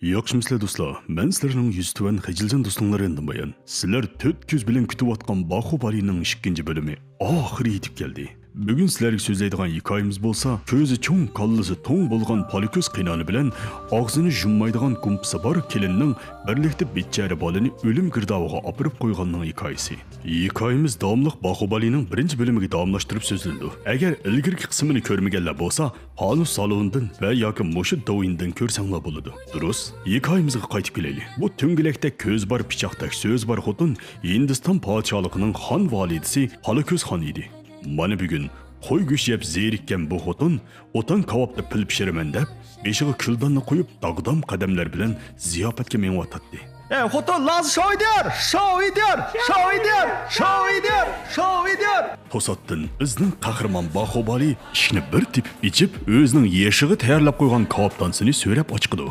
Yaxshimisilar do'stlar, men sizlarning yuztuvan hijiljan do'stinglaridan bayon. Sizlar 4 ko'z bilan kutib atgan Bahubalining 2 bölümü oxiri yetib keldi. Bugun sizlarga so'zlaydigan hikoyamiz bo'lsa, ko'zi cho'ng, kallasi to'ng bo'lgan Poliko'z qinoni bilan og'zini yummaydigan kumpisi bor kelinning birlikda bechara bolani o'lim girdoviga opirib qo'yganning hikoyasi. Hikoyamiz davomliq Bahubalining 1-bölümiga davomlashtirib so'zlandi. Agar ilgirki qismini ko'rmaganlar bo'lsa, Hanu salondan va yoki Moshi Dovindan ko'rsanglar bo'ladi. Durust. Hikoyamizga qaytib kelaylik. Bu to'ngilakda ko'z bor, pichoqdek so'z bor xotin Hindiston podshohligining xon validasi Poliko'z xon edi. Mana bugun qo'y go'sht yeb zerikkan bu xotin o'tan kavobda pil pishiraman deb beshig'i kuldonni qo'yib dag'dam qadamlar bilan ziyofatga menvatdi. Xotin laz shovidir. To'satdan bizning qahramon Bahubali ishni bir tepib ichib, o'zining yeshig'i tayyorlab qo'ygan kavobdansini so'rab ochqidi.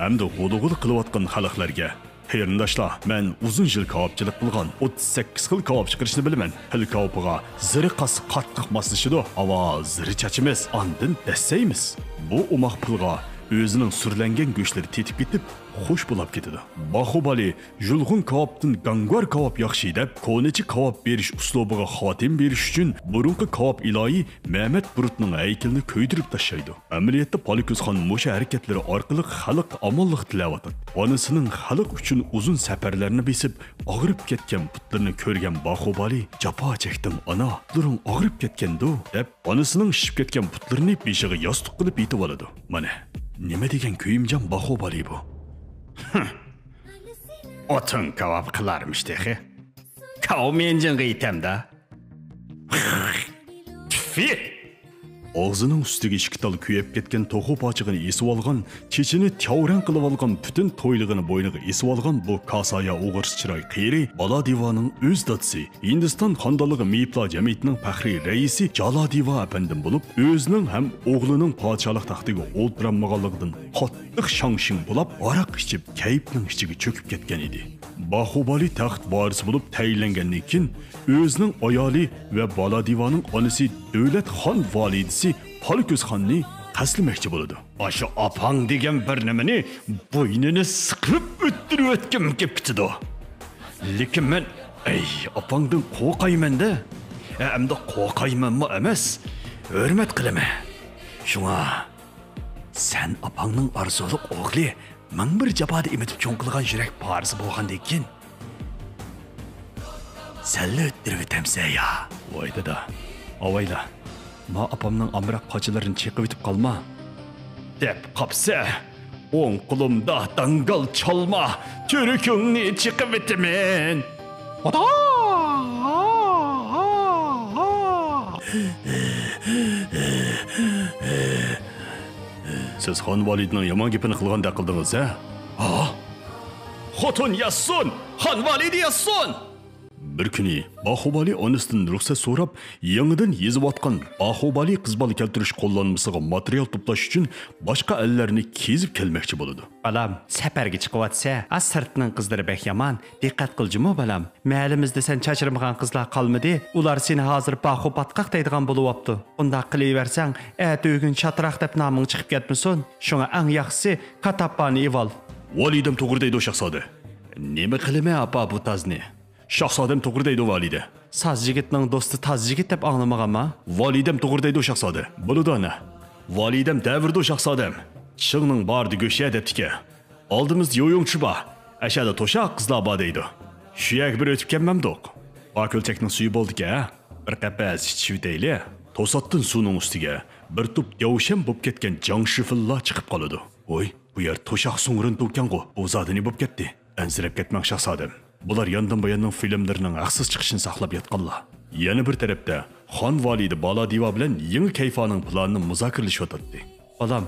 Hamda g'udu-g'udu qilayotgan xalqlarga Qarindoshlar, men uzun yil kavobchilik qilgan 38 xil kavob chiqarishni bilaman. Hil kavobiga ziriqas qattiq moslashidi, ava ziri chachimiz, andin dassaymiz. Bu umoq pulga o'zining surlangan go'shtlari tetib ketib, xush bo'lib ketadi. Bahubali yulg'un kavobdan gangvar kavob yaxshi deb, ko'nichi kavob berish uslubiga xotim berish uchun burunqi kavob iloyi Mehmet Burutning haykalini ko'ydirib tashlaydi. Amaliyotda Poliko'z xon musha harakatlari orqali xalq omonlik tilayotdi. Onasining xalq uchun uzun safarlarni besib, og'rib ketgan putlarni ko'rgan Bahubali, "Jafo chekdim, ana, putlaring og'rib ketgan-du" deb, onasining shishib ketgan putlarini beshiga yostiq qilib yetib oladi. Mana nima degan kuyimjon Bahubali bu? Otun kavab qilarmish dexe. Kavab menjin g'iytamda. Tfi! Og'zining ustiga ishqital kuyib ketgan to'g'u pochig'ini esib olgan, chechini tavran qilib olgan butun to'ylig'ini bo'yniga esib olgan bu Kasaya o'g'ir chiroy qiyri Bala divaning o'z dadisi, Hindiston xonadonligi Mipla jamiyatining faxriy raisi Jaladiva apandim bo'lib, o'zining ham o'g'lining podshohlik taxtiga o'ltiranmaganligidan qattiq shang-shing bo'lib, aroq ichib kayfning ichiga cho'kib ketgan edi. Bahubali taxt varisi bo'lib tayinlangandan keyin o'zining ayoli va Baladivaning onasi davlat xon validasi Poliko'z xonni taslimakchi bo'ladi. Ashu opang degan bir nimani bo'ynini siqib o'ttirib o'tgan ketdi. Lekin men opangdan qo'rqayman-da. Endi qo'rqaymanmi emas, hurmat qilaman. Shunga sen opangning arzuli o'g'li ming bir jaboda emitib cho'ng qilgan yurak parisi bo'lgandan keyin salla o'ttirib o'tamsa ya. Voy dada, avayla. Ma opamning amroq qochilarini cheqib o'tib qolma deb qopsa, o'ng qo'limda dangal chalma, cho'rikingni cheqib o'taman. Ota! Siz xon validning yomon gapini qilganda qildingiz, ha? Xotin yassun, xon validi yassun. Bir kuni Bahubali onasidan ruxsat so'rab, yangidan yezib-atgan Bahubali qiz bola keltirish qo'llanmasiga material to'plash uchun boshqa ellarni kezib kelmoqchi bo'ladi. Balam, safarga chiqyapsa, sirtning qizlari bek yomon. Diqqat qilji-mo balam. Mahallimizda sen chachirmagan qizlar qolmadi. Ular seni hozir Bahubatqaq deydigan bo'lyapti. Unda qilaversang, bugun chatroq deb noming chiqib ketmasin. Shunga eng yaxshisi Katappani evol. Validam to'g'ri deydi shahzoda. Nima qilaman apa bu tazni? Shahzodam to'g'ri deydi valida. Saz yigitning do'sti taz yigit deb anglamaganmi? Validam to'g'ri deydi shahzoda. Bo'ladi ana. Validam davrdi shahzodam. Chig'ning bordi go'shya debdiki. Oldimizda yo'yongchi bor. Ashada to'shaq qizlar bor deydi. Shu yak bir o'tib kelmamdiq. Bakulchakning suvi bo'ldi-ku, bir qapas ichib deyli. To'satdan suvning ustiga bir tup yovshan bo'lib ketgan jangshifillar chiqib qoladi. Voy, bu yer to'shaq sung'rin to'kkan-ku. Bu zodini bo'lib ketdi. Ansirab ketmang shahzodam. Bular yandan bayanning filmlarining haqsiz chiqishini saqlab yotganlar. Yana bir tarafda xon validi Baladiva bilan yangi kayfoning planini muzokiralashayotdi. Balam,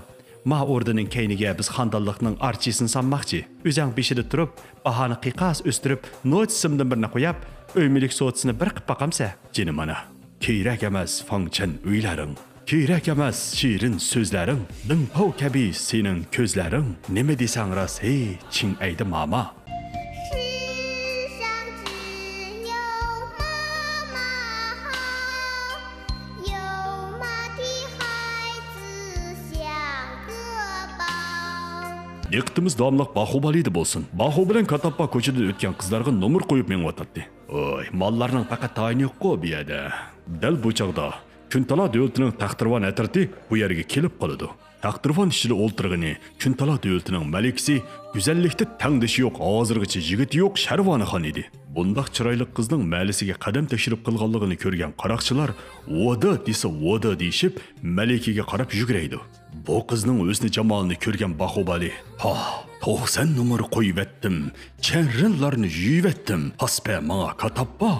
ma ordining kayniga biz xandonlikning archisini sanmoqchi. O'zang beshida turib, bahoni qiqas o'stirib, not simdan birni qo'yib, o'ymilik so'tsini bir qilib baqamsa, jini mana. Kerak emas fangchan uylaring. Kerak emas shirin so'zlaring. Dingpov kabi sening ko'zlaring. Nima desang ras, hey, ching aydi mama. Diqqatimiz davomliq Bahubali'da bo'lsin. Bahu bilan Katappa ko'chadan o'tgan qizlarga nomer qo'yib mengyotdi. Oy, mollarning faqat tayini yo'q-ku bu yerda. Dal bu chaqda Kuntala davlatining Taqdirvon atrati bu yerga kelib qoladi. Taqdirvon ishida o'ltirgani Kuntala davlatining malikasi go'zallikda tangdishi yo'q, hozirgacha yigit yo'q Sharvonaxon edi. Bundaq chiroyli qizning malisiga qadam tekshirib qilganligini ko'rgan qaroqchilar "Voda" desa "Voda" deyishib, malikaga qarab yuguraydi. Bu qizning o'zini jamolini ko'rgan Bahubali, "Ha, 90 numar qo'yibetdim, charrinlarni yuyivetdim, haspa menga Katappa,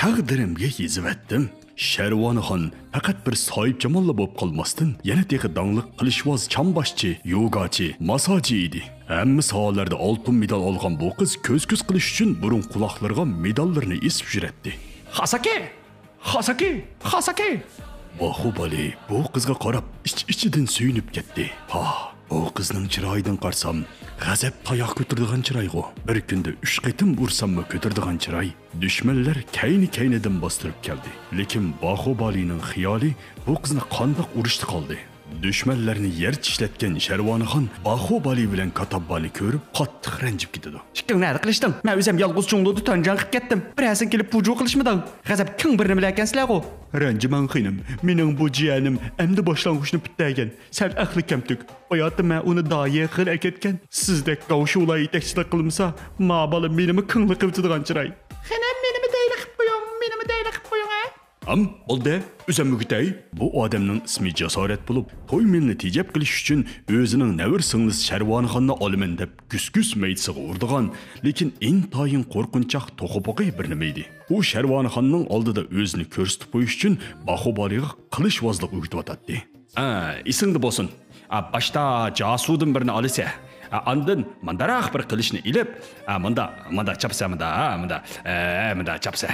taqdirimga yezivetdim." Sharvonaxon faqat bir soyib jamolla bo'lib qolmasdan, yana texi dangliq qilishvoz chamboshchi, yogachi, masoji edi. Hamma sohalarda oltin medal olgan bu qiz ko'z-ko'z qilish uchun burun quloqlarga medallarni esib yuradi. Hasaki! Hasaki! Hasaki! Bahubali bu qizga qarab ichidan suyunib ketdi. Ha, bu qizning chiroyidan qarsam, g'azab tayoq ko'tardigan chiroygo. Bir kunda 3 qitim ursammi ko'tardigan chiroy. Dushmanlar kayni-kaynidan bostirib keldi. Lekin Bahubalining xiyoli bu qizni qandoq urishdi qoldi. Dushmanlarni yer tishlatgan Sharvonaxon Bahubali bilan Katabbani ko'rib qattiq ranjib ketdi. Chiqing nari qilishding. Men o'zim yolg'iz cho'ngluqda tanjang qilib ketdim. Birazdan kelib puju qilishmiding? G'azab kim birini bilan ekansizlar-ku? Ranjiman xinim, mening bu jiyanim endi boshlang'ichni bitdagan. Sal aqli kamtuk. Hayotim men uni doye qil aketgan. Sizdek qavshular yetakchilik qilmasa, ma bola menimi kingli qildigan chiray. Xanam menimi deyli qilib qo'ying, menimi deyli qilib qo'ying. Am, oldu. Özümü gütey. Bu adamның ismi jasorat bo'lib, to'y milni tejab qilish uchun o'zining navir singlisi Sharvonaxonni olaman deb kus-kus maytsiga urdigan, lekin intayin qo'rqinchoq to'qipoqi bir nima edi. U Sharvonaxonning oldida o'zini ko'rsatib qo'yish uchun Bahubaliga qilishvozlik o'rgatayotdi. Esingda bo'lsin. Boshda jasudim birini olsa, andin mandarax bir qilishni ilib, manda chapsa, manda chapsa.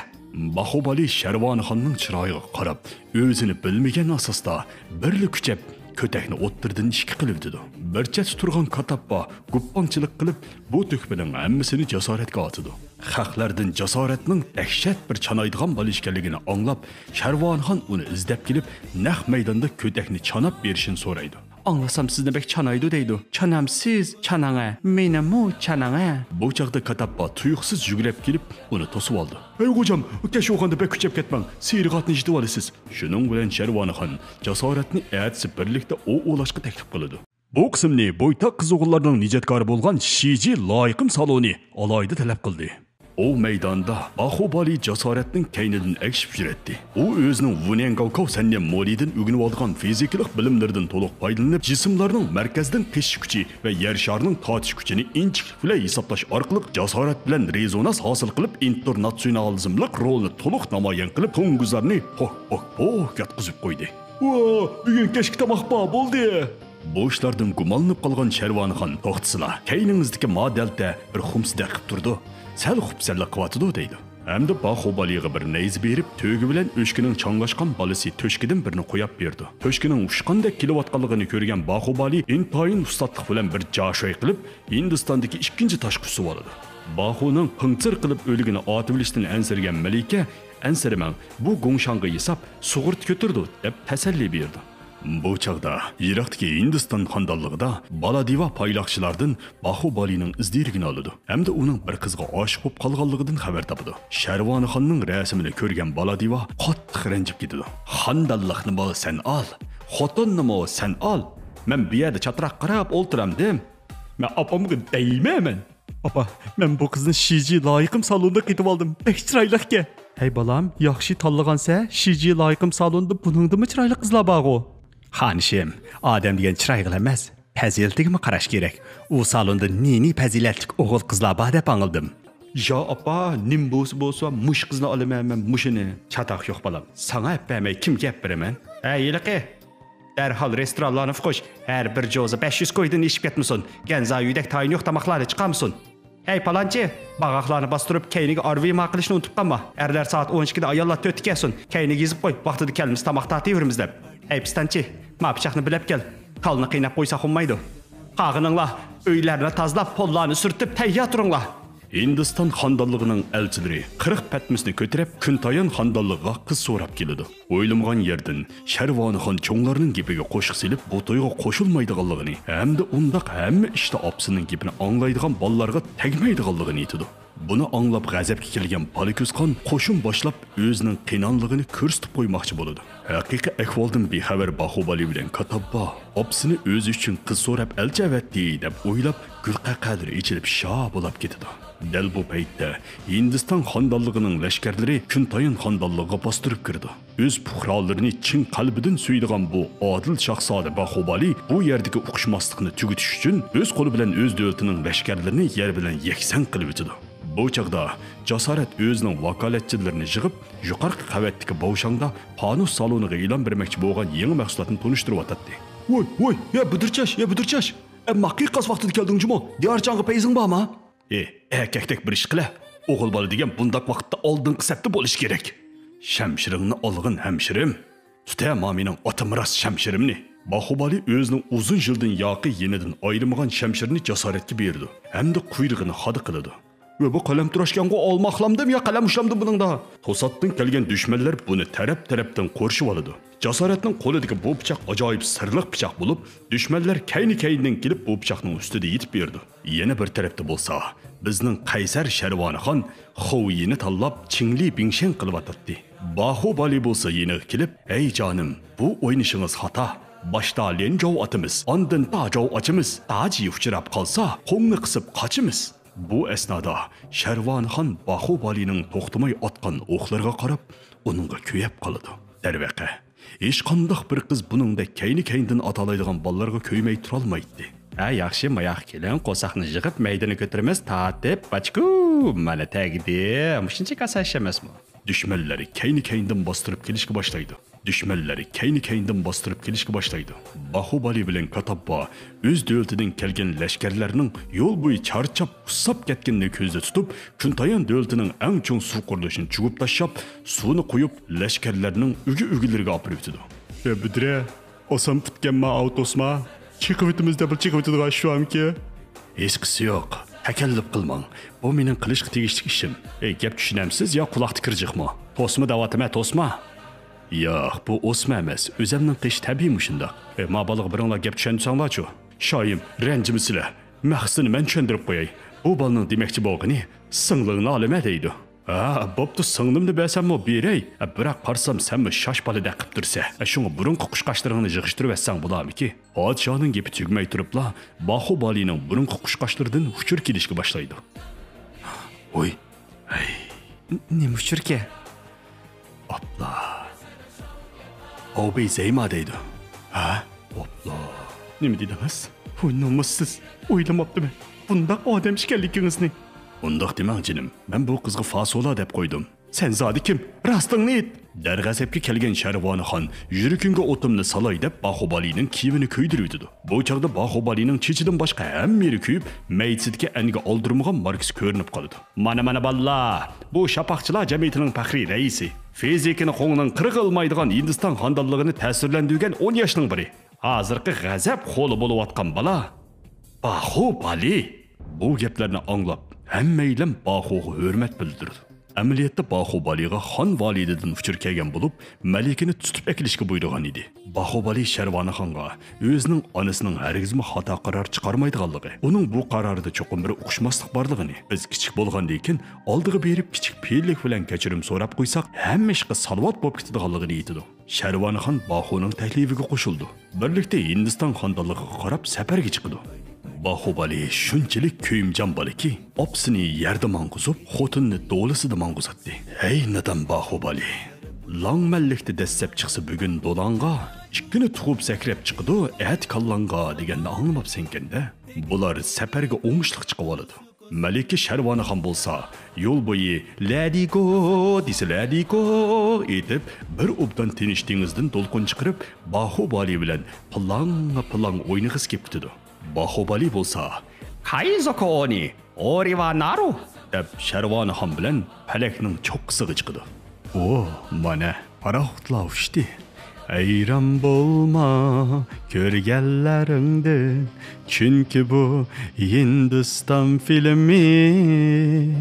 Bahubali Sharvonaxonning chiroyiga qarab, o'zini bilmagan asosda birli kuchab ko'takni o'ttirdan ishki qilib dedi. Bir chet turgan Katappa guppanchilik qilib, bu to'kbining hammasini jasoratga otdi. Xalqlardan jasoratning dahshat bir chanaydigan bo'lishganligini anglab, Sharvonaxon uni izlab kelib, naq maydonda ko'takni chanab berishini so'raydi. Anlasam sizni bek chanaydi deydi. Chanamsiz, chananga, menimi chananga. Bu chaqda Katappa tuyuqsiz yugurib kelib, uni to'sib oldi. "Ey qo'jam, ukash o'g'anda bek kuchab ketmang. Siyriqatni yetib olasiz." Shuning bilan Sharvonaxon jasoratni aytsa birlikda o'lashga taklif qiladi. Bu qismni bo'ytoq qiz-o'g'illarning nijatkori bo'lgan Shiji loyiqim saloni alayda talab qildi. O maydonda Bahubali jasoratning kaynidan akshib yuradi. U o'zining Vunengalkov sanyan molidan o'rganib olgan fizikalik bilimlaridan to'liq foydalanib, jismlarning markazdan qish kuchi va yer sharining tortish kuchini inchlik bilan hisoblash orqali jasorat bilan rezonans hosil qilib, internatsionalizmlik rolni to'liq namoyon qilib, to'ng'izlarni yotqizib qo'ydi. Bugun kechki tomoq bo'ldi. Bu ishlardan gumonlanib qolgan Sharvonaxon to'xtasila, kayningizdagi modelda bir xumsida qilib turdi. Sal xupsalla qivatidu deydi. Hamda Bahubaliga bir nayz berib, to'gi bilan o'shkining changashgan bolasi to'shkidan birini qo'yib berdi. To'shkining ushqandek kelayotganligini ko'rgan Bahubali intayin ustadlik bilan bir jashoy qilib, Hindistondagi ikkinchi tashqisi oladi. Bahuning qing'ir qilib o'ligini otib olishdan ansirgan malika, ansirmang, bu go'ngshanga yesab sug'urt ko'tirdi deb tasalli berdi. Bu chaqda Iroqdagi Hindiston xonadonligida Baladiva payloqchilardan Bahubalining izdirigini oladi. Hamda uning bir qizga oshiq bo'lib qolganligidan xabar topadi. Sharvonaxonning rasmini ko'rgan Baladiva qattiq ranjib ketadi. "Xonadonlikni bo'l sen ol, xotinni sen ol. Men bu yerda chatroq qarab o'ltiramdim. Men opamga deymayman. Opa, men bu qizni Shiji loyiqim salonda ketib oldim. Bek chiroyliqga." Hey balam, yaxshi tanlagansa, Shiji loyiqim salonda buningdimi chiroyli qizlar bor-ku? Xanishim, odam degan chiroyli emas, fazilatligimi qarash kerak. U salonda nini fazilatli o'g'il qizlar bor deb angldim. "Ya opa, nim bo'lsa, mush qizni olaman, mushini. Chatoq yo'q balam. Sana aytmay kim gap beraman?" "Ey, yiliqi. Darhol restoranlarni qo'sh. Har bir jo'za 500 qo'ydan ishib ketmasin. Ganzayudek tayin yo'q tamoqlarni chiqamsin. Hey palonchi, bag'aqlarni bostirib, kayniga arvima qilishni unutib qolma. Erlar soat 12da ayollar 4 kelsin. Kayniga yezib qo'y, vaqtida kelmiz tamoq tatiyveramiz deb. Hey pistanchi, ma pichoqni bilib kel. Talni qiynab qo'ysa xunmaydi. Qag'ininglar, uylarni tozalab, pollarni surtib tayyor turinglar. Hindiston xandonligining elchilari 40 patmisni ko'tarib Kuntayan xandonligiga qiz so'rab keladi. O'ylamgan yerdan Sharvonixon cho'nglarning gapiga qo'shiq silib, bu to'yga qo'shilmaydiganligini, hamda undaq hamma ishda opsining gapini anglaydigan bolalarga tegmaydiganligini aytadi. Buni anglab g'azabga kelgan Palikuzxon qo'shin boshlab o'zining qinonligini ko'rsatib qo'ymoqchi bo'ladi. Haqiqiy ahvoldan bexabar Bahubali bilan Katabba opsini o'zi uchun qiz so'rab elchavatdi deb o'ylab gulqaqadir ichilib sho bo'lib ketadi. Dal bu paytda Hindiston xandonligining lashkarlari Kuntayan xandonligiga bostirib kirdi. O'z puhrolarini chin qalbidan suydigan bu odil shahzoda Bahubali bu yerdagi uqishmaslikni tugutish uchun o'z qo'li bilan o'z davlatining lashkarlarini yer bilan yaksan qilib o'tdi. Bu chaqda jasorat o'zining vakolatchilarini yig'ib, yuqorqi qavatdagi bovshangda panus saloniga e'lon bermoqchi bo'lgan yangi mahsulotni tunishtirib o'tadi. Voy, ya budirchash. Maqiqas vaqtida keldingmi? Diyorchangga payzing bormi? Erkakdek bir ish qila. O'g'il bola degan bundaq vaqtda oldingi sapda bo'lish kerak. Shamshiringni olg'in hamshirim. Tutama mening ota miros shamshirimni. Bahubali o'zining uzun yildan yoqi yenidan ayrilmagan shamshirni jasoratga berdi. Hamda quyrug'ini xoda qiladi. Ve bu qalam turashganga olmoqlamdim ya qalam ushlamdim buningda. To'satdan kelgan dushmanlar buni taraf-tarafdan qo'rshib oladi. Jasoratning qo'lidagi bu pichoq ajoyib sirliq pichoq bo'lib, dushmanlar kayni-kaynidan kelib bu pichoqning ustida yetib berdi. Yana bir tarafda bo'lsa, bizning Qaysar Sharvonixon Xoviyini tanlab Chingli Bingshen qilib atdi. Bahubali bo'lsa yana kelib, "Ey jonim, bu o'ynishingiz xato. Başta Lenjov atimiz, ondan Tajov ochimiz, Taji uchrab qolsa, qo'ngni qisib qochimiz." Bu esnada Sharvonixon Bahubalining to'xtamay otgan o'qlarga qarab, uningga kuyab qoladi. Darvaqa, hech qanday bir qiz buningda kayni-kayndan atalaydigan bolalarga ko'ymay tura olmaydi. Yaxshi, mayoq keling, qo'saqni yig'ib maydonga ko'taramiz, tatib, bachku, mana tagdi. Shuncha kasash emasmi? Düşmanları kayni-kayndan bostirib kelishga boshlaydi. Bahubali bilan Katabba o'z davlatidan kelgan lashkarlarning yo'l bo'yi charchab, usab ketganini ko'zda tutib, Kuntayan davlatining eng cho'ng suv qurilishini chugib tashlab, suvni quyib lashkarlarning ugi-ugilariga olib o'tdi. Bidre, osam tutganma avtosma, chiqib o'timizda bir chiqib o'tadigan shu hamki. Hech qisi yo'q. Takalluf qilmang. Bu mening qilishga tegishli ishim. Gap tushunamsiz yo quloq tikirjiqmi? Tosma davatime tosma. Yo'q, bu osma emas. O'zimning qish tabiiy shunda. Ma balig biringlar gap tushunsanlarchu. Shoyim, ranjimisizlar. Maqsadni men tushuntirib qo'yay. Bu balning demoqchi bo'lgani singligini olma deydi. Bo'pti, singlimni bersammi beray. Biroq qarsam senmi shosh bolada qilib tursa, shunga burunqi qushqashlaringni yig'ishtirib etsang bo'larmiki? Podshoning gapi tugmay turibla, Bahubalining burunqi qushqashlaridan uchur kelishga boshlaydi. Oy, Nima uchurki? Opla. Obey Zeyma deydi. Opla. Nima dedingiz? O'ynamoqsiz. O'ylamabdim. Bundaq odam ekanligingizni. Undaq demang jinim. Men bu qizga fasola deb qo'ydim. Sen zodi kim? Rostingni ayt. Darg'azabga kelgan Sharvonixon yuragingga o'timni salay deb Bahubalining kiyimini kuydiribdi. Bu chaqda Bahubalining chechidan boshqa hamma yeri kuyib, maytsidga aniga oldirmagan Marks ko'rinib qoldi. Mana ballar, bu shapaqchilar jamiyatining faxriy raisi. Fizikini qo'ngdan qirg'ilmaydigan Hindiston xandonligini ta'sirlantirgan 10 yoshning biri. Hozirgi g'azab qo'li bo'layotgan bola Bahubali. Bu gaplarni anglab, hammaylam Bahuga hurmat bildirdi. Amaliyotda Bahubaliga xon valididan uchur kelgan bo'lib, malikini tutib akilishga buyurgan edi. Bahubali Sharvonixonga o'zining onasining hargizmi xato qaror chiqarmaydiganligi, uning bu qarorida cho'qim bir o'xshmaslik borligini, biz kichik bo'lgandan keyin oldiga berib kichik fe'llik bilan kechirim so'rab qo'ysak, hamma ishga salvat bo'lib ketadiganligini aytdi. Sharvonixon Bahuning taklifiga qo'shildi. Birlikda Hindiston xandonligiga qarab safarga chiqdi. Bahubali shunchalik kuyimjon bo'liki, opsini yerda mang'uzib, xotinni do'lisida mang'uzatdi. Ey nadam Bahubali. Langmallikda dastlab chiqsa bugun do'langa, ikkini tug'ib sakrab chiqdi, at kallanga deganni anglamabsan-kanda. Bular safarga o'ngishliq chiqib oladi. Malika Sharvonixon bo'lsa, yo'l bo'yi "Ladigo" desa "Ladigo" etib, bir obdan tinish dengizdan to'lqin chiqarib, Bahubali bilan plang o'ynag'is kelibdi. Bahubali bo'lsa, "Kaizoko oni, oriva naru" deb Sharvonixon bilan palakning cho'qqisiga chiqdi. Mana, paraxtlar ushdi. Ayram bo'lma ko'rganlaringdan, chunki bu Hindiston filmi.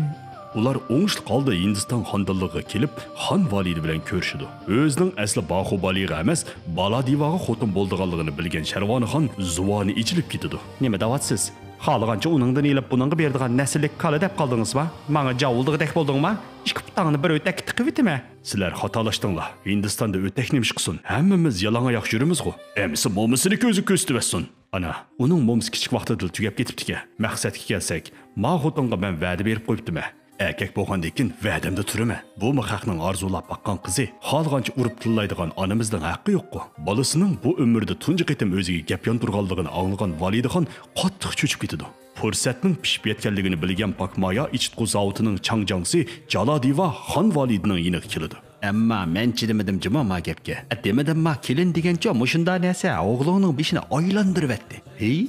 Ular o'ngishli qoldi Hindiston xonadonligiga kelib, xon validi bilan ko'rishdi. O'zining asli Bahubaliga emas, Baladivaga xotin bo'lganligini bilgan Sharvanixon zuvoni ichilib ketdi. Nima da'vatsiz? Xalqancha uningdan elib buningga berdigan nasllik qala deb qoldingizmi? Menga javuldigidek bo'ldingmi? Ikki putangni bir o'tak tiqib etimi? Sizlar xatolashdinglar. Hindistonda o'tak nemish qilsin? Hammamiz yalang oyoq yurimiz-ku. Emisi momisini ko'zi ko'stibassin. Ana, uning momisi kichik vaqtida tugab ketibdi-ki. Maqsadga kelsak, ma xotinga men va'da berib qo'yibdim-a. Erkek bo'lgandan va'damda turaman. Bu xalqning orzulab baqqan qizi, xalqancha urib tillaydigan onamizning haqqi yo'q-ku. Bolasining bu umrda tunji qitim o'ziga gap yontirganligini anglagan Validixon qattiq cho'chib ketdi. Fursatning pishib yetganligini bilgan Pakmaya ichitqu zavodining changjangsi Jaladiva xon validining yiniga keldi. Ammo men chidamadim jimo ma gapga. Demadim ma kelin degancha mushunda narsa o'g'lining beshini aylantirib etdi. Hey,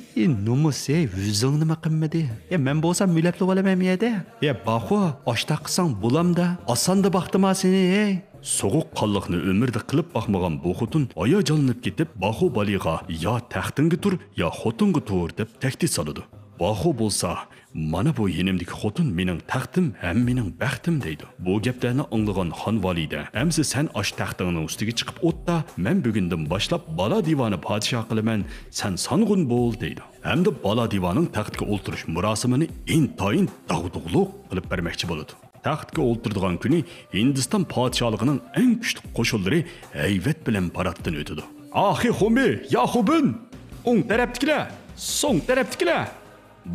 nomusi o'zing nima qilmadi? Men bo'lsam mulapli bo'laman yerda. Baxo, oshta qilsang bo'lamda. Osonda baxtima seni, hey. Soğuq qanliqni umrda qilib baxmagan bu xotin oyajonlanib ketib, Bahubaliga yo taxtinga tur, yo xotinga tur deb tahdid soladi. Baxu bo'lsa, mana bu yenimdagi xotin mening taxtim ham mening baxtim deydi. Bu gaplarni anglagan xon valida, "Amsi sen osh taxtingning ustiga chiqib o'tda, men bugundan boshlab Baladivani podshoh qilaman, sen song'un bo'l" deydi. Hamda Baladivaning taxtga o'ltirish murosimini intoyin dag'dug'liq qilib bermoqchi bo'ladi. Taxtga o'ltirdigan kuni Hindiston podshohligining eng kuchli qo'shinlari hayvat bilan paraddan o'tadi. "Ahi Xumi, Yaxubin, o'ng tarafdagilar, so'ng tarafdagilar.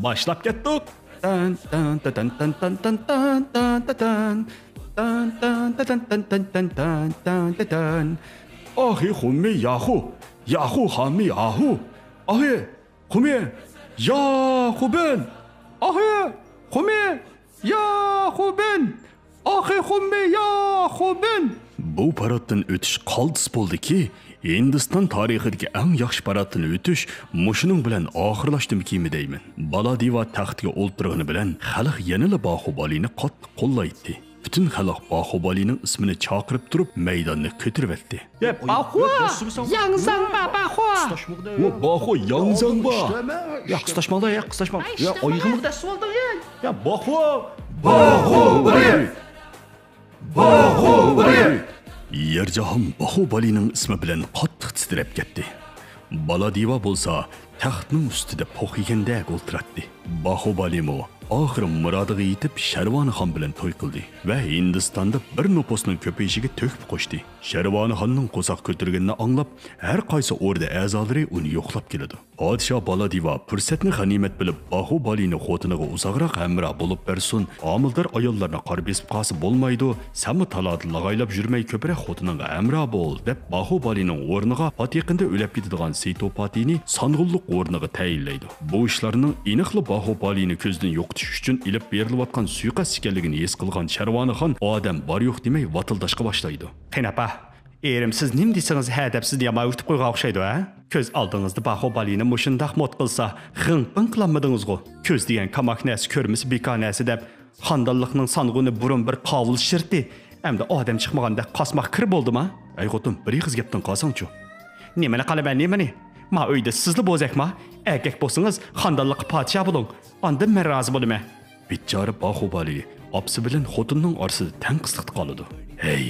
Başlap ketdik. Tan tan tan tan tan tan tan tan tan tan tan tan tan tan tan tan tan tan tan. Ahi Xumi Yahu, Yahu Xami Yahu. Ahi Xumi Yaxubin. Ahi Xumi Yaxubin. Ahi Xumi Yaxubin. Bu paraddan o'tish qaldis bo'ldi-ki, Hindiston tarixidagi eng yaxshi paraddan o'tish mushuning bilan oxirlashdimi deyman. Baladiva taxtga o'ltirgani bilan xalq yanada Bahubalini qattiq qo'llaydi. Bütün xalq Bahubalining ismini chaqirib turib maydonni ko'tarib etdi. Baxo, yangzangba Baxo. O Baxo yangzangba. Ya qistashmoqda, ya qistashmoq. Ya oyig'imda so'ldi. Ya Baxo. Bahubali. Bahubali. Yerjahon Bahubalining ismi bilan qattiq titrab ketdi. Baladiva bo'lsa taxtning ustida po'xiganda o'ltiradi. Bahubali'mo oxir murodiga yetib Sharvanixon bilan to'y qildi va Hindistonda bir nupusning ko'payishiga to'kib qo'shdi. Sharvanixonning qo'saq ko'targanini anglab, har qaysi o'rda a'zolari uni yo'qlab keladi. Podshoh Baladiva fursatni g'animat bilib Bahubali'ni xotiniga uzoqroq hamroh bo'lib bersin, omildor ayollarni qarib esib qolsa bo'lmaydi, sammi talotni lag'aylab yurmay ko'proq xotiningga hamroh bo'l deb Bahubali'ning o'rniga patiqinda o'lib ketadigan Sitopatini song'ulliq o'rniga tayinlaydi. Bu ishlarning aniqli Bahubali'ni ko'zdan yo'qotish uchun ilib berilayotgan suiqasd ekanligini his qilgan Sharvanixon odam bor yo'q demay vatildashga boshlaydi. Qanapa? Erim siz nim desangiz hadabsiz deya o'tib qo'ygan o'xshaydi, ha? Ko'z oldingizda Bahubali'ni mushundaq mod qilsa, g'ing-ping qilmadingiz-ku. Ko'z degan kamaknasi ko'rmisi bekonasi deb xandonlikning song'uni burun bir qovul shirti. Hamda odam chiqmaganda qasmoq kir bo'ldimi? Ay xotin, bir qiz gapdan qolsang-chu. Nimani qalaman, nimani? Ma uyda sizli bo'zakma? Erkak bo'lsangiz, xandonlik podshoh bo'ling. Ondan men rozi bo'laman. Bichora Bahubali opsi bilan xotinning orasida tanqisliq qoladi. Hey,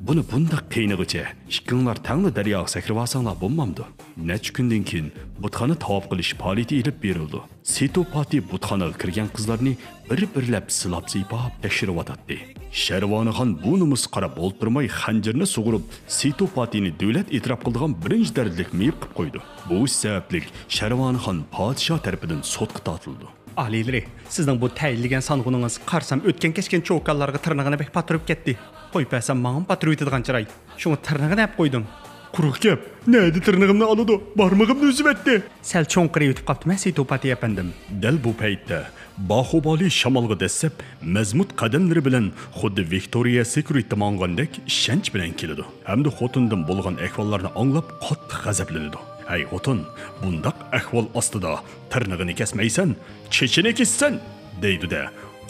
buni bundaq qiynig'icha ikkinglar tangli daryoga sakrab olsanglar bo'lmamdi. Necha kundan keyin butxona tavob qilish faoliyati ilib berildi. Sitopati butxonaga kirgan qizlarni bir-birlab silab-siypab tekshirib o'tadi. Sharvanixon bu numus qarab o'ltirmay xanjarni sug'urib, Sitopatini davlat e'tirof qilgan birinchi darajalik meyib qilib qo'ydi. Bu sababli Sharvanixon podshoh tarafidan sudga tortildi. Alilri, sizning bu tayinlagan song'uningiz qarsam o'tgan kechgan cho'kallarga tirnag'ini bek patirib ketdi. Qo'ypasam ma'am patirib etadigan chiray. Shuni tirnag'ini olib qo'ydim. Quruq gap. Neydi tirnag'imni oladi? Barmog'imni uzib etdi. Sal cho'nqirib o'tib qoptimi Sitopati apandim. Dal bu paytda Bahubali shamolga dasab, mazmut qadamlari bilan xuddi Victoria Secret mongandek ishonch bilan keladi. Hamda xotindan bo'lgan ahvollarni anglab qattiq g'azablanadi. Ay xotin, bundaq ahvol ostida tirnag'ini kesmaysan, chechini kessan deydi-da.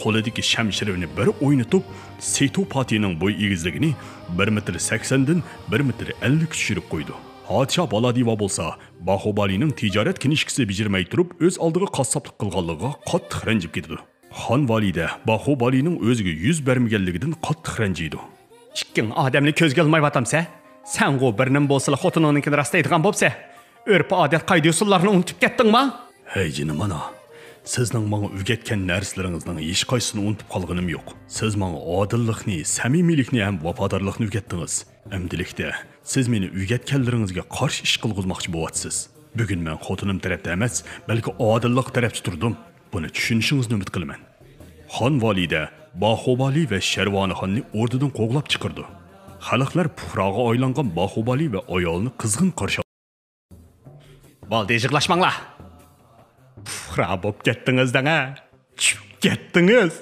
qo'lidagi shamshirini bir o'ynatib, Seto Patining bo'y egizligini 1.80 dan 1.50 tushirib qo'ydi. Podshoh Baladiva bo'lsa, Bahubalining tijorat kinishkisi bijirmay turib, o'z oldiga qassoblik qilganligiga qattiq ranjib ketdi. Xon valida Bahubalining o'ziga yuz bermaganligidan qattiq ranjiydi. Ikking odamni ko'zga olmayvatamsa, sen go birning bo'lsa xotiningni rastlaydigan bo'lsa, urf odat qoida usullarni unutib ketdingmi? Hey jinim mana, sizning menga o'rgatgan narslaringizning hech qaysini unutib qolganim yo'q. Siz menga odillikni, samimiylikni ham vafodorlikni o'rgatdingiz. Amdilikda siz meni o'rgatganlaringizga qarshi ish qilg'izmoqchi bo'lyapsiz. Bugun men xotinim tarafda emas, balki odillik tarafda turdim. Buni tushunishingizni umid qilaman. Xon valida Bahubali va Sharvonixonni o'rnidan qo'g'lab chiqardi. Xalqlar puhroga aylangan Bahubali va ayolni qizg'in qarshi Bo'ldi, yig'lashmanglar. Puhra bo'lib ketdingiz-da. Chip ketdingiz.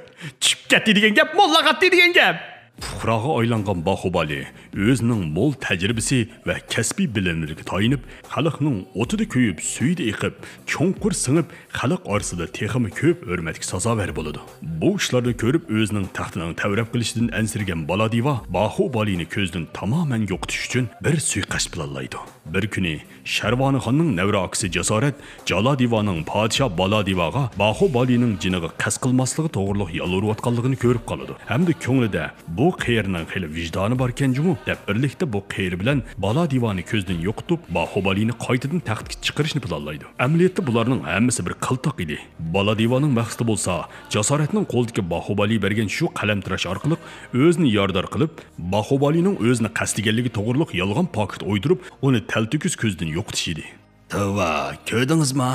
Chip ketdi degan gap, molla qatdi degan gap. Puhroga aylangan Bahubali o'zining mo'l tajribasi va kasbiy bilimlariga tayinib, xalqning o'tida kuyib, suyida eqib, cho'nqur singib, xalq orasida texmi ko'p hurmatga sazovor bo'ladi. Bu ishlarni ko'rib o'zining taxtining tavrab qilishidan ansirgan Baladiva Bahubalini ko'zdan tamoman yo'qotish uchun bir suiqasd planlaydi. Bir kuni Sharvonixonning navra aksi Jasorat Jaladivaning podshoh Baladivaga Bahubalining jiniga qasd qilmasligi to'g'riliq yolvorayotganligini ko'rib qoladi. Hamda ko'nglida bu qeyrning xili vijdoni bor ekan-jumu deb birlikda bu qeyr bilan Baladivani ko'zdan yo'qotib Bahubalini qaytadan taxtga chiqarishni planlaydi. Amaliyotda bularning hammasi bir qiltoq edi. Baladivaning maqsadi bo'lsa, Jasoratning qo'lidagi Bahubali bergan shu qalamtirash orqali o'zini yordar qilib, Bahubalining o'zini qasdiganligi to'g'riliq yolg'on paket o'ydirib, uni taltukuz ko'zdan yo'qotish edi. Tova, ko'rdingizmi?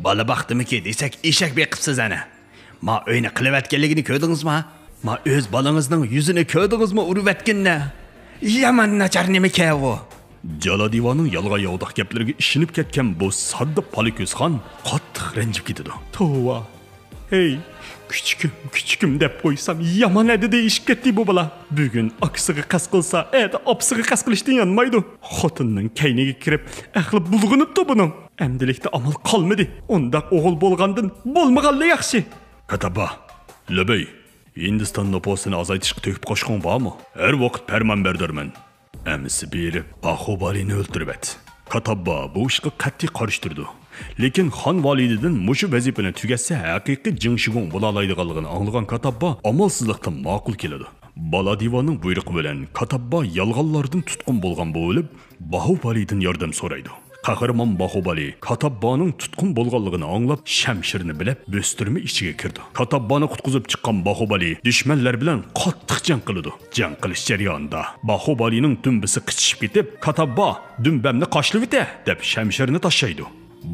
Bola baxtimiki desak, eshak beqibsiz ana. Ma o'yini qilayotganligini ko'rdingizmi? Ma o'z bolangizning yuzini ko'rdingizmi urvatganni? Yaman nachar nima kevo? Jaladivaning yolg'on yovdiq gaplariga ishinib ketgan bu sodda Poliko'zxon qattiq ranjib ketdi. Tova. Hey, küçüküm deb qo'ysam yomon edi deyishib ketdi bu bola. Bugun aksiga qas qilsa, opsiga qas qilishdan yanmaydi. Xotinning kayniga kirib, aqli bulg'unibdi buning. Amdilikda amal qolmadi. Undaq o'g'il bo'lgandan bo'lmaganli yaxshi. Kataba, Labay, Hindiston nopasini azaytishga to'kib qo'shgan bormi? Har vaqt farmon berdirman. Amisi berib Bahubalini o'ldirib. Kataba bu ishga qat'iy qarshi turdi. Lekin xon valididan mushu vazifani tugatsa haqiqiy jingshigun bo'la oladiganligini anglagan Kataba amalsizlikdan ma'qul keladi. Baladivaning buyrug'i bilan Kataba yolg'onlardan tutqun bo'lgan bo'lib, Bahubalidan yordam so'raydi. Qahramon Bahubali Katabaning tutqun bo'lganligini anglab, shamshirni bilib, bo'stirma ichiga kirdi. Katabani qutqizib chiqqan Bahubali dushmanlar bilan qattiq jang qildi. Jang qilish jarayonida Bahubalining dumbisi qichishib ketib, Kataba dumbamni qashlab eti deb shamshirni tashlaydi.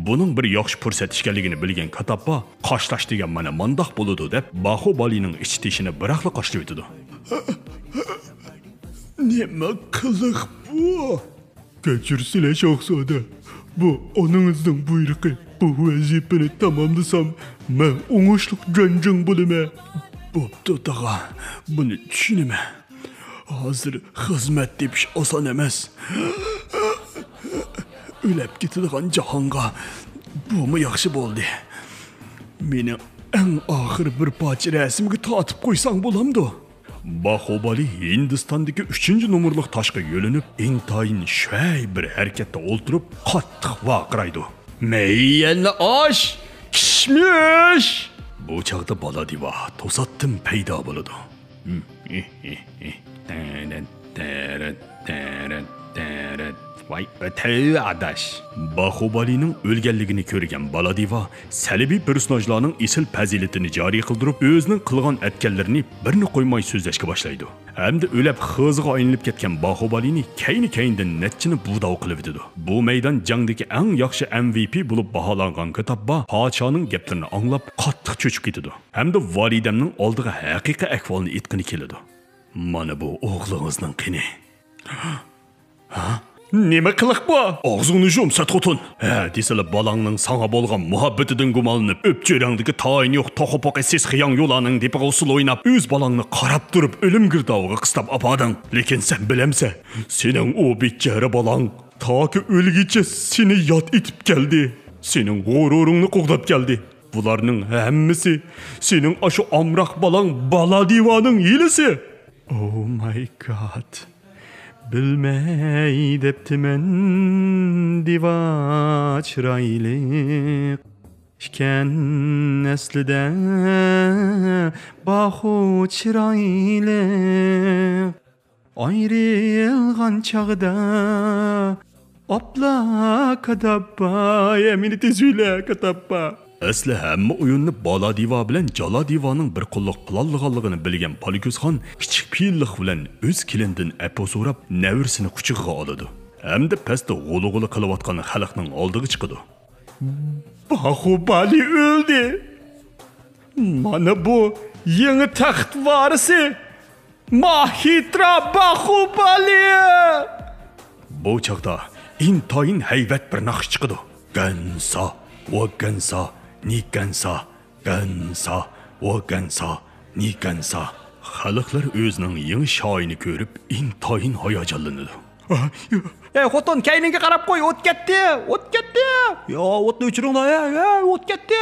Buning bir yaxshi fursat ekanligini bilgan Kataba qashlash degan mana mandoq bo'ladi deb Bahubalining ichitishini biroqla qashlab etdi. Nima qiliq bu? Kechirsizlar shahzoda. Bu onangizning buyrug'i. Bu vazifani tamomlasam, men o'ngishli janjang bo'laman. Bo'pti tog'a, buni tushunaman. Hozir xizmat depish oson emas. O'lab ketadigan jahonga bu yaxshi bo'ldi. Meni eng oxir bir parcha rasmga tortib qo'ysang bo'lamdi. Bahubali Hindistondagi 3-nomerlik toshga yo'linib, intayin shay bir harakatda o'ltirib, qattiq vaqiraydi. Meyyanni osh! Kishmish! Bu chaqda Baladiva to'satdan paydo bo'ladi. Vay ötəyi adaş. Bahubalining o'lganligini ko'rgan Baladiva salbiy personajlarning esil fazilatini joriy qildirib, o'zining qilgan atkanlarini birni qo'ymay so'zlashga boshlaydi. Hamda o'lab xizga aylanib ketgan Bahubalini kayni-kayindan netchini budov qilib dedi. Bu maydon jangdagi eng yaxshi MVP bo'lib baholangan Kataba podshoning gaplarini anglab qattiq cho'chib ketdi. Hamda validamning oldiga haqiqiy ahvolni aytgani keladi. Mana bu o'g'lingizning qini. Ha? Nima qiliq bu? Og'zingni yumsat xotin. Desalar balangning sana bo'lgan muhabbatidan gumonlanib, o'pchirangdagi tayin yo'q to'qopoq siz xiyon yo'laning deb usul o'ynab, o'z balangni qarab turib o'lim girdog'iga qistab apading. Lekin sen bilamsan, sening o bechara balang toki o'lgicha seni yod etib keldi. Sening g'ururingni qo'g'dab keldi. Bularning hammasi sening ashu amroq balang bala divaning hilisi. Oh my god. Bilmey deptimen diva çıraylık. İken neslide bahu çıraylık. Ayrılgan çağda Opla kadabba yemini tezüyle kadabba. Asli hamma o'yinni bola diva bilan jala divaning bir qo'lliq qilolganligini bilgan Poliko'zxon kichik piyilliq bilan o'z kelindan apo so'rab navirsini quchog'iga oladi. Hamda pastda g'ulu-g'ulu qilayotgan xalqning oldiga chiqadi. Bahubali öldü. Mana bu yeni taxt varisi Mahitra Bahubali. Bu chaqda intoyin haybat bir naqsh chiqadi. Gansa, va gansa, ni gansa, gansa, va gansa, ni gansa. Xalqlar o'zining yangi shoyini ko'rib intoyin hayajonlanadi. Xotin kayningga qarab qo'y, o't ketdi, o't ketdi. Yo, o'tni o'chiringlar, o't ketdi.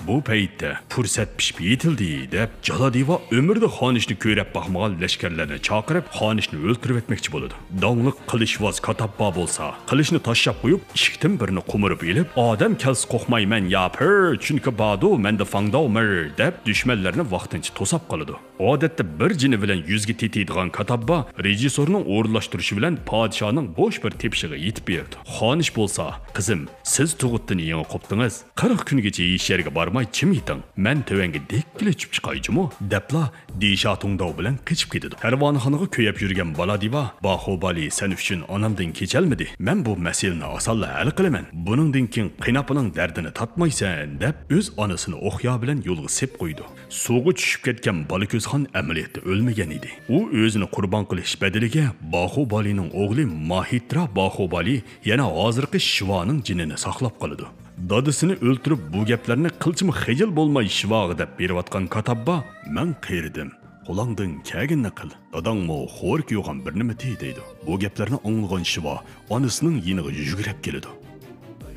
Bu paytda fursat pishib yetildi deb Jaladiva umrda xonishni ko'rib baxmagan lashkarlarni chaqirib xonishni o'ltirib etmoqchi bo'ladi. Dongliq qilishvoz Katabba bo'lsa, qilishni tashlab qo'yib, eshikdan birini qo'mirib elib, odam kelsa qo'rqmayman yapir, chunki badu menda fangdawmir deb dushmanlarni vaqtincha to'sab qoladi. Odatda bir jini bilan yuzga tetiydigan Katabba rejissorning o'rinlashtirishi bilan podshoning bo'sh bir tepshig'iga yetib berdi. Xonish bo'lsa, qizim, siz tug'utdini yangi qopdingiz. 40 kungacha ish yeriga bormay chim yiting. Men tövanga dekkila chib chiqaychimi? Debla Disha Tungdav bilan qechib ketdi. Karvonxonaga ko'yib yurgan Baladiva, Bahubali sen uchun onamdan kechalmidi. Men bu masalani osonla hal qilaman. Buningdan keyin qinapining dardini tatmaysan deb o'z onasini o'xya bilan yo'lga sep qo'ydi. Suvga tushib ketgan Baliko'zxon amaliyotda o'lmagan edi. U o'zini qurbon qilish badaliga Bahubalining o'g'li Mahitra Bahubali yana hozirgi Shivaning jinini saqlab qoladi. Dadasini o'ltirib bu gaplarni qilchimi xijil bo'lmay Shivaga deb berayotgan Katabba, men qiyirdim. Qo'lingdan kelganini qil. Dadangmo xo'rk yo'g'an bir nima deydi. Bu gaplarni anglagan Shiva onasining yiniga yugurib keladi.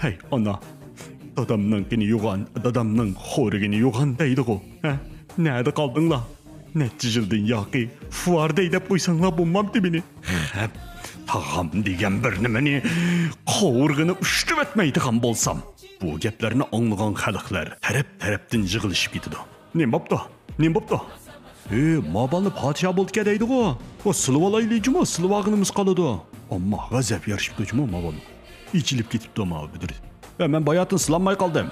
Hey ana, dadamning yo'g'an, dadamning xo'rigini yo'g'an deydi-ku. Ha, nerede qaldinglar? Necha yildan yoqi fuarday deb qo'ysanglar bo'lmamdi meni. Tag'am degan bir nimani qovurg'ini ushlab etmaydigan bo'lsam, bu gaplarni anglagan xalqlar taraf-tarafdan yig'ilishib ketadi. Nim bo'pti? Nim bo'pti? Mabalni podsho bo'ldi deydi-ku. O silvalaylijimi, silvag'inimiz qoladi. Ammo g'azab yarishibdi-jimi mabal. İçilib ketibdi ama bidir. Ve men bayatın silanmay qoldim.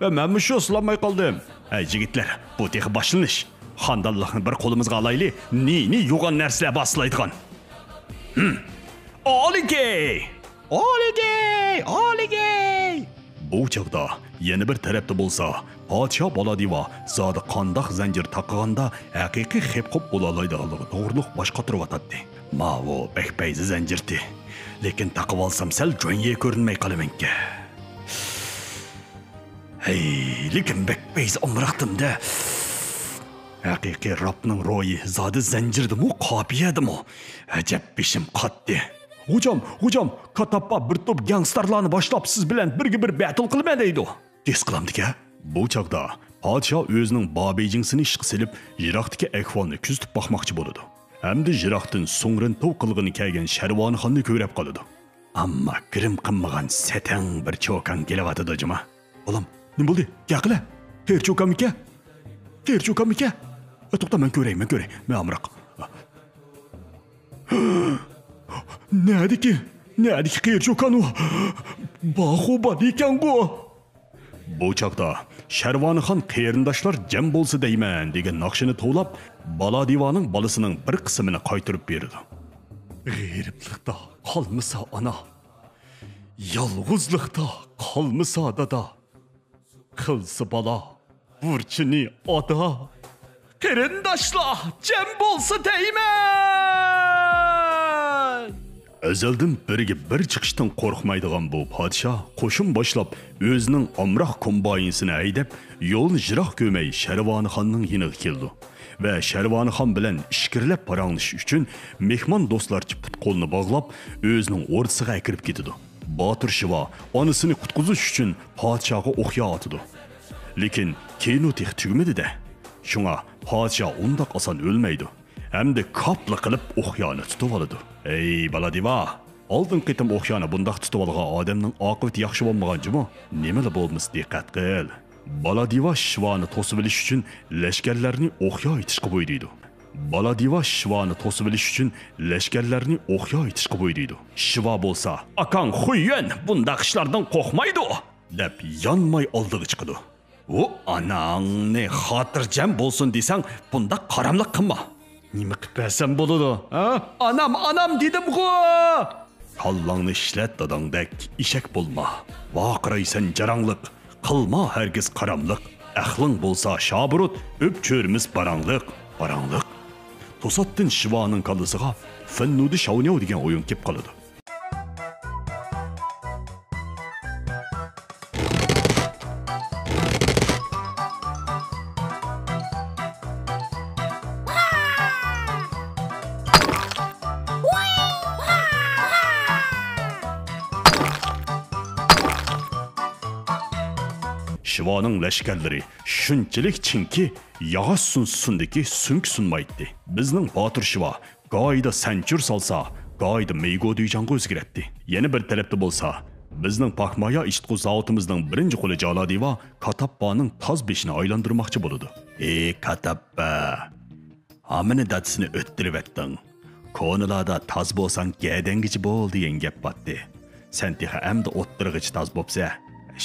Ve men shu silanmay qoldim. Hey yigitlar, bu tehi başlanış. Xandallıqni bir qo'limizga alayli, ni yo'g'on narsalar boslaydigan. Oligey! Oligey! Oligey! Bu chaqda yana bir tarafda bo'lsa, podsho Baladiva zodi qandoq zanjir taqiganda haqiqiy hip-hop bo'la oladiganligi to'g'riliq bosh qotiryotdi. Mavo bekpayzi zanjirdi. Lekin taqib olsam sal jo'nye ko'rinmay qolamanki. Hey, lekin bekpayzi umraqtimda. Haqiqiy rapning ro'yi zodi zanjirdimu, qopiyadimu. Ajab beshim qotdi. Hocam, Katabba bir top gangsterlarni boshlab siz bilan birga bir battle qilma deydi. Tes qilamdik-a? Bu chaqda podsho o'zining bobejingsini ishqa silib, Jiroqdagi ahvolni kuzatib boqmoqchi bo'ladi. Hamda Jiroqdan so'ngrin tov qilg'ini kelgan Sharvonxonni ko'rib qoladi. Ammo kirim qilmagan satang bir cho'kan kelyapti jima. Olam, nima bo'ldi? Gaqila. Tercho'kamika? To'xta, men ko'ray. Men amroq. Nerede ki qiyircho'kan u? Bahubali ekan bu. Bu chaqda Sharvonxon qiyrindoshlar jam bo'lsa deyman degan naqshini to'lab, Baladivaning balasining bir qismini qaytirib berdi. G'iriblikda qolmasa ana, yolg'izlikda qolmasa dada, qilsa bala burchini oda. Qirindoshlar jam bo'lsa deyman. Azaldan biriga bir chiqishdan qo'rqmaydigan bu podsho qo'shin boshlab o'zining omroq kombayinsini haydab yo'lni jiroq ko'may Sharvonxonning yiniga keldi va Sharvonxon bilan ishkirlab paranglish uchun mehmon do'stlarcha put qo'lni bog'lab o'zining o'rtasiga kirib ketdi. Botir Shiva onasini qutqizish uchun podshoga o'xya otdi. lekin kino tex tugmadi-da. Shunga podsho undaq oson o'lmaydi. Hamda qopli qilib o'xyoni tutib oladi. Ey baladiva, oldin qitim o'xyoni bundaq tutib olgan odamning oqibati yaxshi bo'lmaganmi? Nima bo'lmas diqqat qil. Baladiva shivani to'sib olish uchun lashkarlarni o'xyo etishga buyurdi. Baladiva shivani to'sib olish uchun lashkarlarni o'xyo etishga buyurdi. Shiva bo'lsa, "Akang xuyen, bundaq ishlardan qo'rqmaydi" deb yonmay oldiga chiqdi. "O anangni xotirjam bo'lsin desang, bunda qaramliq qilma. Nima qilib bersam bo'ladi? Ha? Anam dedim-ku. Kallangni ishlat dadangdek, ishak bo'lma. Vaqiraysan jarangliq, qilma hargiz qaramliq. Aqling bo'lsa shoburut, o'p cho'rimiz barangliq. To'satdan Shivaning kallasiga Finnudi Shavnyav degan o'yin kelib qoladi. Shivaning lashkarlari shunchalik chinki, yog'och sunsundiki sunk sunmaydi. Bizning Botir Shiva qoida sanchur solsa, qoida meygo duyjanga o'zgaradi. Yana bir tarafda bo'lsa, bizning Pakmaya ishtqu zavotimizning birinchi qo'li Jalodiva Katappaning toz beshini aylantirmoqchi bo'ladi. Ey Katappa, amini datsini o'ttirib etding. Ko'nilada toz bo'lsang gadangichi bo'l degan gap botdi. Sen teha amda o'ttirg'ich toz bo'lsa,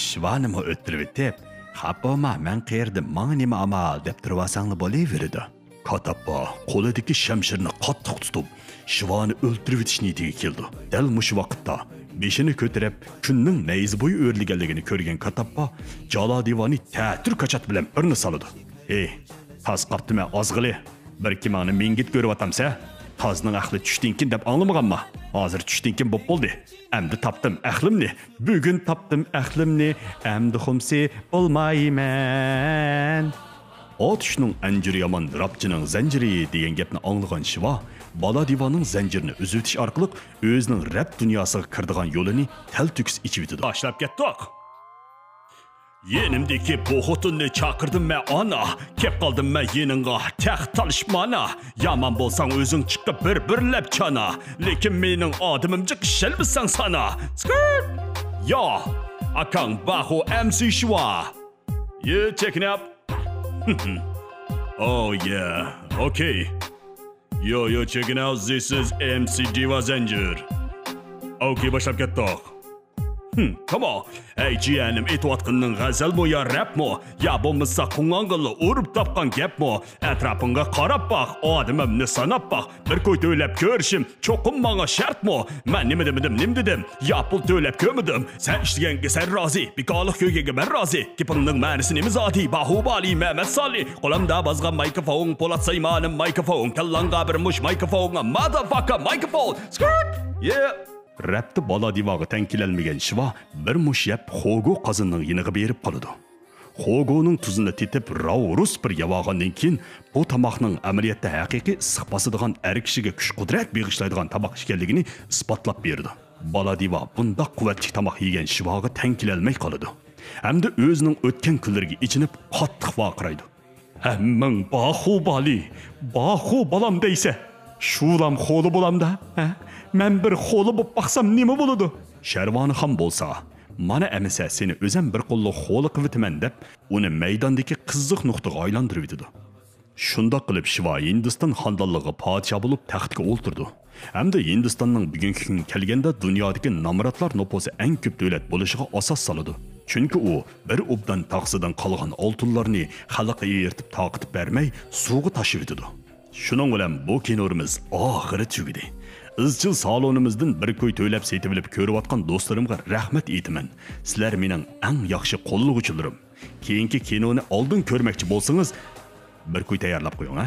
Shivanimi o'ttirib etib, "Xapoma, men qayerdim, menga nima amal" deb turvasangni bo'laverdi. Katappa qo'lidagi shamshirni qattiq tutib, Shivani o'ltirib etish niyatiga keldi. Dal mush vaqtda beshini ko'tarib, kunning nayzi bo'yi o'rliganligini ko'rgan Katappa Jalodivani ta'tir qachat bilan birni soladi. "Ey, toz qaptimi ozg'ili? Bir kimani mengit ko'ryotamsa, tozning aqli tushdinkin deb anglamaganmi? Hozir tushdinkin bo'p bo'ldi. Endi tapdim aqlimni. Bugun tapdim aqlimni. Endi xumsi bo'lmayman." Otishning anjiri yomon, Rabchining zanjiri degan gapni anglagan Shiva, Baladivaning zanjirini uzib o'tish orqali o'zining rab dunyosiga kirdigan yo'lini taltuks ichib o'tdi. Tashlab ketdik. Yenimdeki bu xotunni chaqirdim men ana, kep qoldim men yeningga taxt talishmana. Yaman bo'lsang o'zing chiqib bir-birlab chana, lekin mening odimimga qishilmisan sana. Yo, akang Baho MC Shiva. You checking up? Oh yeah, okay. Yo checking out, this is MC Diva Zanjir. Okay, boshlab ketdik. Come on. Ey jiyanim, etvatqinning g'azal mo ya rap mo? Ya bo'lmasa qung'ang'ili urib topgan gap mo? Atrofingga qarab baq, odimimni sanab baq. Bir ko'y to'lab ko'rishim, cho'qim menga shart mo? Men nima dedim? Ya pul to'lab ko'midim. Sen ishlaganga sen rozi, bekorlik ko'ygaga men rozi. Gapingning ma'nosi nima zoti? Bahubali Mehmet Sali. Qo'limda bozgan mikrofon, Po'lat Saymanim mikrofon, kallanga bir mush mikrofon, motherfucker mikrofon. Yeah. Rapti Baladivaga tankilanmagan Shiva bir mush yeb Xogo qozinning yiniga berib qoladi. Xogoning tuzini tetib rus bir yavog'andan keyin bu tomoqning amaliyotda haqiqiy issiq bosadigan er kishiga kuch-qudrat beg'ishlaydigan tomoq ekanligini isbotlab berdi. Baladiva bundoq quvvatli tomoq yegan Shivaga tankilanmay qoladi. Hamda o'zining o'tgan kunlariga ichinib qattiq vaqiraydi. "Hammang Bahu balam deysa, shulam xo'li bo'lamda, ha? Men bir xo'li bo'lib baqsam nima bo'ladi? Sharvonixon bo'lsa, mana amisa seni o'zim bir qo'lli xo'li qilibman deb, uni maydondagi qiziq nuqtaga aylantirib etdi. Shunda qilib Shiva Hindiston xonadonligi podsho bo'lib taxtga o'ltirdi. Hamda Hindistonning bugungi kun kelganda dunyodagi nomrodlar nupusi eng ko'p davlat bo'lishiga asos soladi. Chunki u bir obdan taqsidan qolgan oltinlarni xalqqa yeritib taqitib bermay suvga tashib etdi. Shuning bilan bu kinorimiz oxiri tugadi. Izchil salonimizdan bir ko'y to'ylab setib olib ko'rayotgan do'stlarimga rahmat aytaman. Sizlar mening eng yaxshi qo'llag'uchilarim. Keyingi kinoni oldin ko'rmoqchi bo'lsangiz, bir ko'y tayyorlab qo'ying, ha?